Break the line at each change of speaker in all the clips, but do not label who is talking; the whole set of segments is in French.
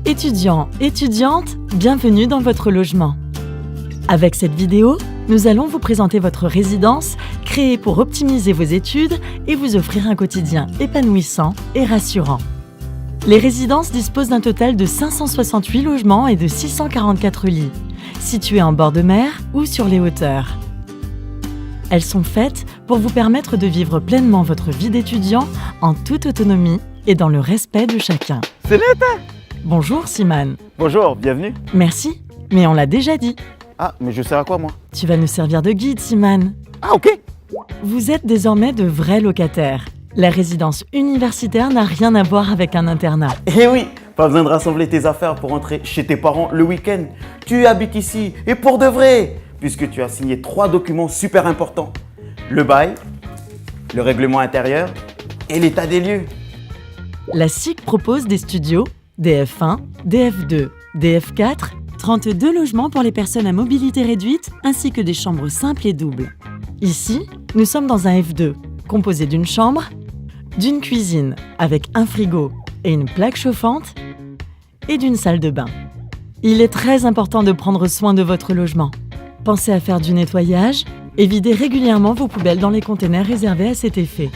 Étudiants, étudiantes, bienvenue dans votre logement. Avec cette vidéo, nous allons vous présenter votre résidence créée pour optimiser vos études et vous offrir un quotidien épanouissant et rassurant. Les résidences disposent d'un total de 568 logements et de 644 lits, situés en bord de mer ou sur les hauteurs. Elles sont faites pour vous permettre de vivre pleinement votre vie d'étudiant en toute autonomie et dans le respect de chacun.
C'est l'été.
Bonjour Siman.
Bonjour, bienvenue.
Merci, mais on l'a déjà dit.
Ah, mais je sers à quoi moi?
Tu vas nous servir de guide, Siman.
Ah, ok.
Vous êtes désormais de vrais locataires. La résidence universitaire n'a rien à voir avec un internat.
Eh oui, pas besoin de rassembler tes affaires pour rentrer chez tes parents le week-end. Tu habites ici, et pour de vrai, puisque tu as signé 3 documents super importants. Le bail, le règlement intérieur et l'état des lieux.
La SIC propose des studios, des F1, des F2, des F4, 32 logements pour les personnes à mobilité réduite, ainsi que des chambres simples et doubles. Ici, nous sommes dans un F2, composé d'une chambre, d'une cuisine avec un frigo et une plaque chauffante, et d'une salle de bain. Il est très important de prendre soin de votre logement. Pensez à faire du nettoyage et videz régulièrement vos poubelles dans les containers réservés à cet effet.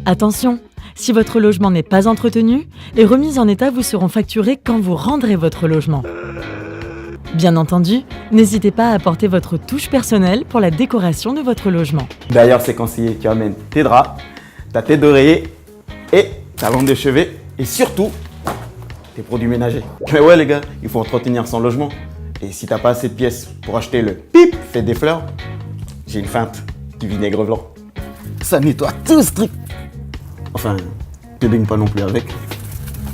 Attention, si votre logement n'est pas entretenu, les remises en état vous seront facturées quand vous rendrez votre logement. Bien entendu, n'hésitez pas à apporter votre touche personnelle pour la décoration de votre logement.
D'ailleurs, c'est conseillé, tu amènes tes draps, ta tête d'oreiller et ta lampe de chevet et surtout tes produits ménagers. Mais ouais les gars, il faut entretenir son logement. Et si t'as pas assez de pièces pour acheter le pip fait des fleurs, j'ai une feinte du vinaigre blanc. Ça nettoie tout ce truc. Enfin, te baigne pas non plus avec.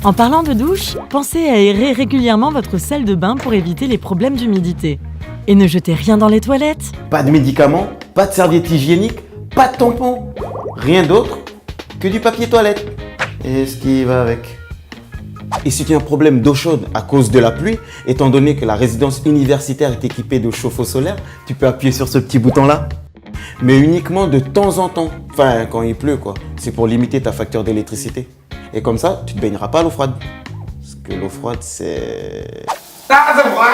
En parlant de douche, pensez à aérer régulièrement votre salle de bain pour éviter les problèmes d'humidité. Et ne jetez rien dans les toilettes.
Pas de médicaments, pas de serviettes hygiéniques, pas de tampons. Rien d'autre que du papier toilette. Et ce qui va avec. Et si tu as un problème d'eau chaude à cause de la pluie, étant donné que la résidence universitaire est équipée de chauffe-eau solaire, tu peux appuyer sur ce petit bouton-là. Mais uniquement de temps en temps. Enfin, quand il pleut, quoi. C'est pour limiter ta facture d'électricité. Et comme ça, tu ne te baigneras pas à l'eau froide. Parce que l'eau froide, c'est... Ah, c'est froid!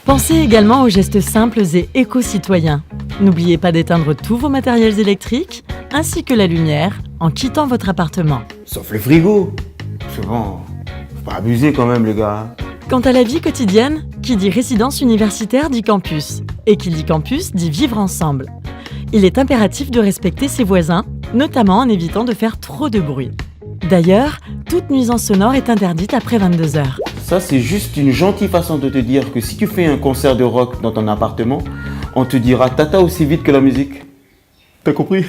Pensez également aux gestes simples et éco-citoyens. N'oubliez pas d'éteindre tous vos matériels électriques, ainsi que la lumière, en quittant votre appartement.
Sauf le frigo. C'est bon, faut pas abuser quand même, les gars.
Quant à la vie quotidienne, qui dit résidence universitaire dit campus. Et qui dit campus dit vivre ensemble. Il est impératif de respecter ses voisins, notamment en évitant de faire trop de bruit. D'ailleurs, toute nuisance sonore est interdite après 22 heures.
Ça, c'est juste une gentille façon de te dire que si tu fais un concert de rock dans ton appartement, on te dira tata aussi vite que la musique. T'as compris?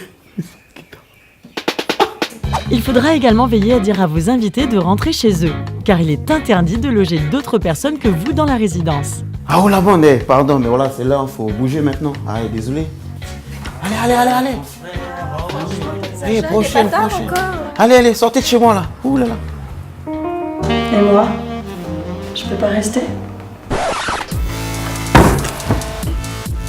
Il faudra également veiller à dire à vos invités de rentrer chez eux, car il est interdit de loger d'autres personnes que vous dans la résidence.
Ah oh la bande, pardon, mais voilà, c'est là, faut bouger maintenant. Ah, désolé. Allez. Prochaine. Allez, sortez de chez moi là. Ouh là là.
Et moi? Je peux pas rester?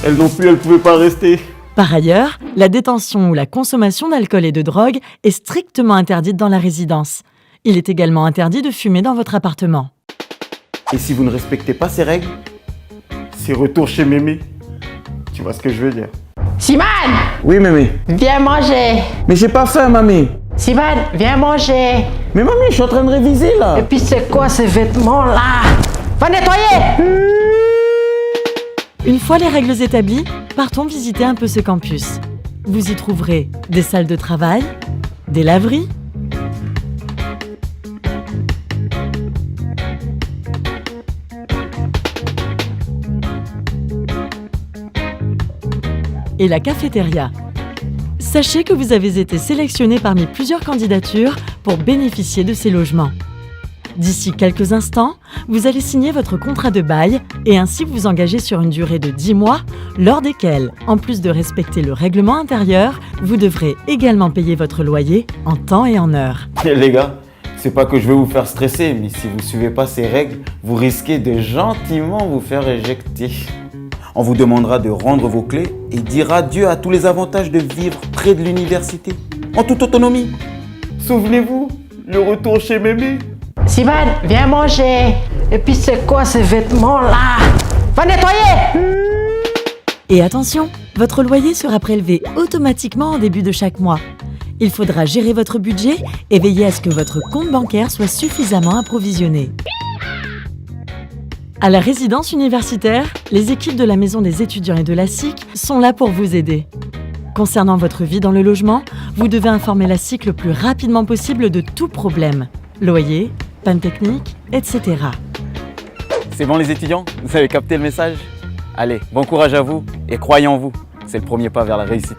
Elle non plus, elle pouvait pas rester.
Par ailleurs, la détention ou la consommation d'alcool et de drogue est strictement interdite dans la résidence. Il est également interdit de fumer dans votre appartement.
Et si vous ne respectez pas ces règles, c'est retour chez Mémé. Tu vois ce que je veux dire?
Siman,
Oui, Mémé.
viens manger.
Mais j'ai pas faim, mamie.
Siman, viens manger.
Mais mamie, je suis en train de réviser là.
Et puis c'est quoi ces vêtements-là? Va nettoyer.
Une fois les règles établies, partons visiter un peu ce campus. Vous y trouverez des salles de travail, des laveries, et la cafétéria. Sachez que vous avez été sélectionné parmi plusieurs candidatures pour bénéficier de ces logements. D'ici quelques instants, vous allez signer votre contrat de bail et ainsi vous engager sur une durée de 10 mois, lors desquels, en plus de respecter le règlement intérieur, vous devrez également payer votre loyer en temps et en heure.
Les gars, c'est pas que je veux vous faire stresser, mais si vous suivez pas ces règles, vous risquez de gentiment vous faire éjecter. On vous demandera de rendre vos clés et dire adieu à tous les avantages de vivre près de l'université, en toute autonomie. Souvenez-vous, le retour chez Mémé.
Sivan, viens manger. Et puis c'est quoi ces vêtements-là? Va nettoyer!
Et attention, votre loyer sera prélevé automatiquement en début de chaque mois. Il faudra gérer votre budget et veiller à ce que votre compte bancaire soit suffisamment approvisionné. À la résidence universitaire, les équipes de la Maison des étudiants et de la SIC sont là pour vous aider. Concernant votre vie dans le logement, vous devez informer la SIC le plus rapidement possible de tout problème. Loyer, panne technique, etc.
C'est bon les étudiants? Vous avez capté le message? Allez, bon courage à vous et croyez en vous, c'est le premier pas vers la réussite.